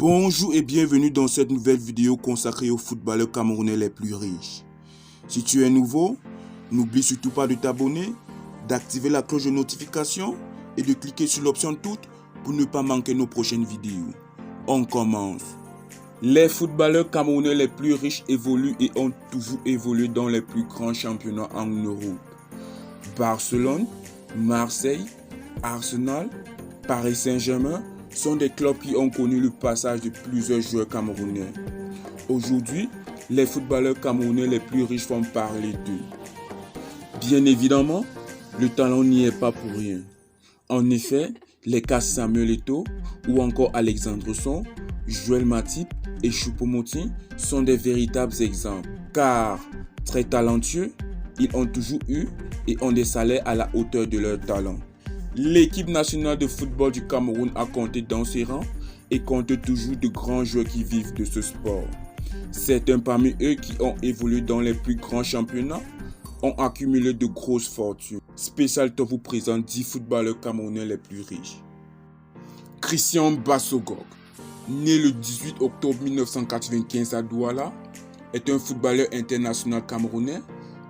Bonjour et bienvenue dans cette nouvelle vidéo consacrée aux footballeurs camerounais les plus riches. Si tu es nouveau, n'oublie surtout pas de t'abonner, d'activer la cloche de notification et de cliquer sur l'option toutes pour ne pas manquer nos prochaines vidéos. On commence. Les footballeurs camerounais les plus riches évoluent et ont toujours évolué dans les plus grands championnats en Europe. Barcelone, Marseille, Arsenal, Paris Saint-Germain sont des clubs qui ont connu le passage de plusieurs joueurs camerounais. Aujourd'hui, les footballeurs camerounais les plus riches font parler d'eux. Bien évidemment, le talent n'y est pas pour rien. En effet, les cas Samuel Eto'o ou encore Alexandre Son, Joël Matip et Choupo-Moting sont des véritables exemples. Car, très talentueux, ils ont toujours eu et ont des salaires à la hauteur de leur talent. L'équipe nationale de football du Cameroun a compté dans ses rangs et compte toujours de grands joueurs qui vivent de ce sport. Certains parmi eux qui ont évolué dans les plus grands championnats ont accumulé de grosses fortunes. Spécial Top vous présente 10 footballeurs camerounais les plus riches. Christian Bassogog, né le 18 octobre 1995 à Douala, est un footballeur international camerounais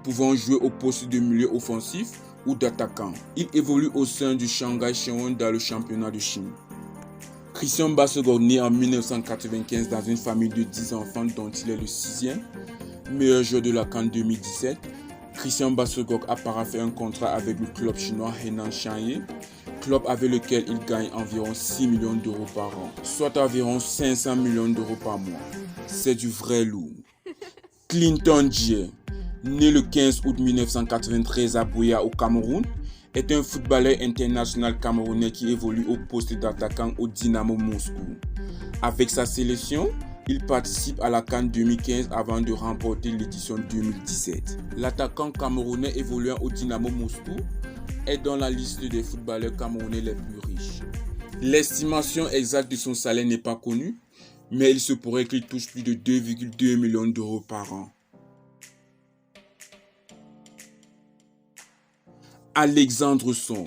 pouvant jouer au poste de milieu offensif ou d'attaquant. Il évolue au sein du Shanghai Shenhua dans le championnat de Chine. Christian Bassogog, né en 1995 dans une famille de 10 enfants dont il est le 6e, meilleur joueur de la CAN 2017, Christian Bassogog a paraphé un contrat avec le club chinois Henan Shangye, club avec lequel il gagne environ 6 millions d'euros par an, soit environ 500 millions d'euros par mois. C'est du vrai lourd. Clinton Djie, né le 15 août 1993 à Buea au Cameroun, est un footballeur international camerounais qui évolue au poste d'attaquant au Dynamo Moscou. Avec sa sélection, il participe à la CAN 2015 avant de remporter l'édition 2017. L'attaquant camerounais évoluant au Dynamo Moscou est dans la liste des footballeurs camerounais les plus riches. L'estimation exacte de son salaire n'est pas connue, mais il se pourrait qu'il touche plus de 2,2 millions d'euros par an. Alexandre Son.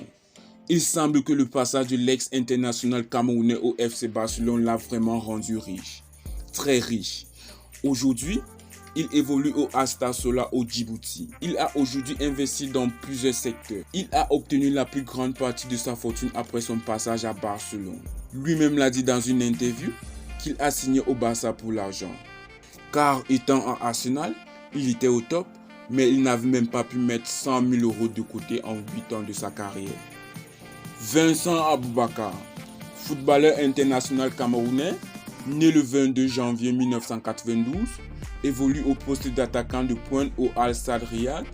Il semble que le passage de l'ex-international camerounais au FC Barcelone l'a vraiment rendu riche. Très riche. Aujourd'hui, il évolue au Asta Sola au Djibouti. Il a aujourd'hui investi dans plusieurs secteurs. Il a obtenu la plus grande partie de sa fortune après son passage à Barcelone. Lui-même l'a dit dans une interview qu'il a signé au Barça pour l'argent. Car étant en Arsenal, il était au top, mais il n'avait même pas pu mettre 100 000 euros de côté en 8 ans de sa carrière. Vincent Aboubakar, footballeur international camerounais, né le 22 janvier 1992, évolue au poste d'attaquant de pointe au Al Sadd Riyad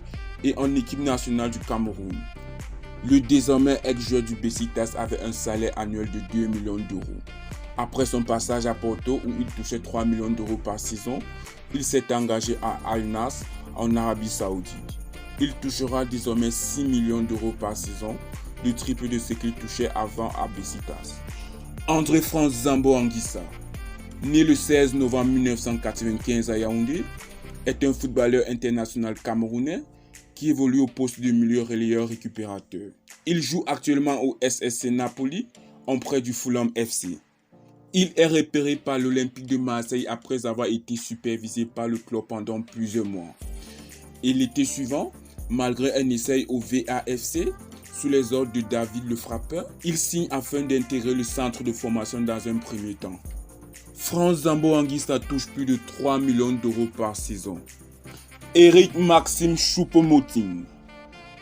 et en équipe nationale du Cameroun. Le désormais ex-joueur du Besiktas avait un salaire annuel de 2 millions d'euros. Après son passage à Porto où il touchait 3 millions d'euros par saison, il s'est engagé à Al Nassr en Arabie Saoudite. Il touchera désormais 6 millions d'euros par saison, le triple de ce qu'il touchait avant à Besiktas. André-France Zambo Anguissa, né le 16 novembre 1995 à Yaoundé, est un footballeur international camerounais qui évolue au poste de milieu relayeur récupérateur. Il joue actuellement au SSC Napoli en prêt du Fulham FC. Il est repéré par l'Olympique de Marseille après avoir été supervisé par le club pendant plusieurs mois. Et l'été suivant, malgré un essai au VAFC, sous les ordres de David le Frappeur, il signe afin d'intégrer le centre de formation dans un premier temps. France Zambo Anguissa touche plus de 3 millions d'euros par saison. Eric Maxime Choupo-Moting,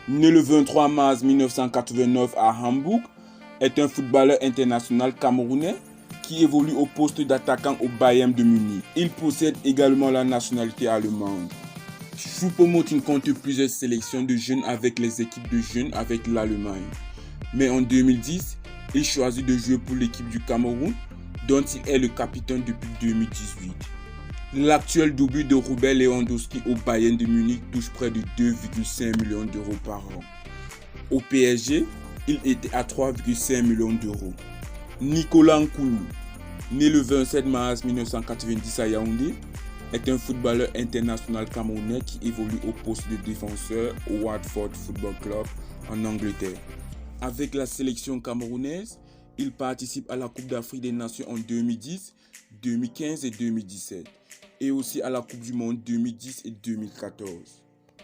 né le 23 mars 1989 à Hambourg, est un footballeur international camerounais qui évolue au poste d'attaquant au Bayern de Munich. Il possède également la nationalité allemande. Choupo-Moting compte plusieurs sélections de jeunes avec les équipes de jeunes avec l'Allemagne. Mais en 2010, il choisit de jouer pour l'équipe du Cameroun, dont il est le capitaine depuis 2018. L'actuel double de Robert Lewandowski au Bayern de Munich touche près de 2,5 millions d'euros par an. Au PSG, il était à 3,5 millions d'euros. Nicolas Nkoulou, né le 27 mars 1990 à Yaoundé, est un footballeur international camerounais qui évolue au poste de défenseur au Watford Football Club en Angleterre. Avec la sélection camerounaise, Il participe à la Coupe d'Afrique des Nations en 2010, 2015 et 2017, et aussi à la Coupe du Monde 2010 et 2014.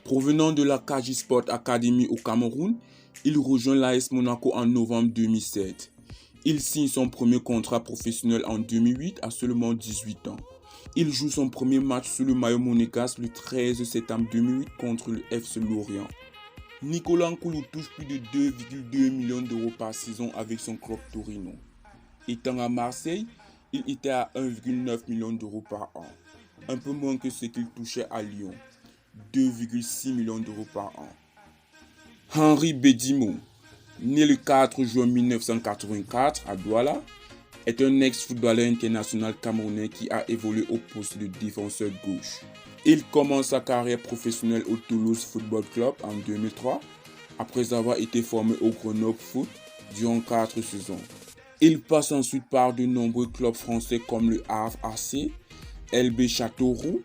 Provenant de la KG Sport Academy au Cameroun, il rejoint l'AS Monaco en novembre 2007. Il signe son premier contrat professionnel en 2008 à seulement 18 ans. Il joue son premier match sous le maillot monégasque le 13 septembre 2008 contre le FC Lorient. Nicolas Nkoulou touche plus de 2,2 millions d'euros par saison avec son club Torino. Étant à Marseille, il était à 1,9 million d'euros par an, un peu moins que ce qu'il touchait à Lyon, 2,6 millions d'euros par an. Henri Bedimo, né le 4 juin 1984 à Douala, est un ex-footballeur international camerounais qui a évolué au poste de défenseur gauche. Il commence sa carrière professionnelle au Toulouse Football Club en 2003, après avoir été formé au Grenoble Foot durant 4 saisons. Il passe ensuite par de nombreux clubs français comme le Havre AC, LB Châteauroux,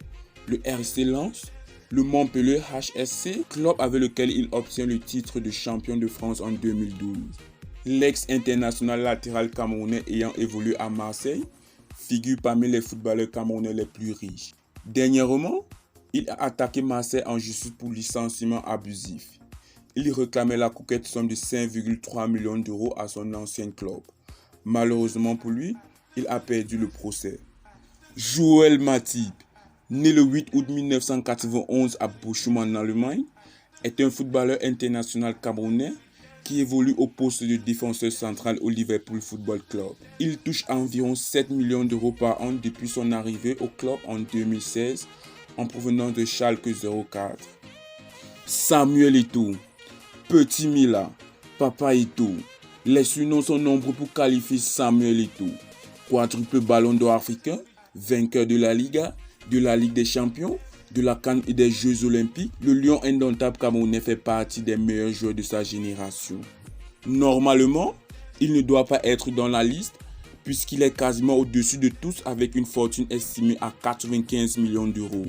le RC Lens, le Montpellier HSC, club avec lequel il obtient le titre de champion de France en 2012. L'ex-international latéral camerounais ayant évolué à Marseille figure parmi les footballeurs camerounais les plus riches. Dernièrement, il a attaqué Marseille en justice pour licenciement abusif. Il réclamait la coquette somme de 5,3 millions d'euros à son ancien club. Malheureusement pour lui, il a perdu le procès. Joël Matip, né le 8 août 1991 à Bochum en Allemagne, est un footballeur international camerounais qui évolue au poste de défenseur central au Liverpool Football Club. Il touche environ 7 millions d'euros par an depuis son arrivée au club en 2016 en provenance de Schalke 04. Samuel Eto'o, Petit Mila, Papa Eto'o. Les surnoms sont nombreux pour qualifier Samuel Eto'o. Quadruple ballon d'or africain, vainqueur de la Liga, de la Ligue des Champions, de la CAN et des Jeux Olympiques, le lion indomptable camerounais fait partie des meilleurs joueurs de sa génération. Normalement, il ne doit pas être dans la liste puisqu'il est quasiment au-dessus de tous avec une fortune estimée à 95 millions d'euros.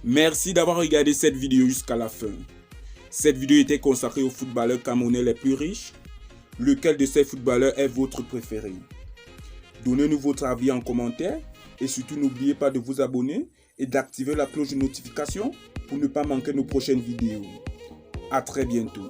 Merci d'avoir regardé cette vidéo jusqu'à la fin. Cette vidéo était consacrée aux footballeurs camerounais les plus riches. Lequel de ces footballeurs est votre préféré? Donnez-nous votre avis en commentaire et surtout n'oubliez pas de vous abonner et d'activer la cloche de notification pour ne pas manquer nos prochaines vidéos. À très bientôt.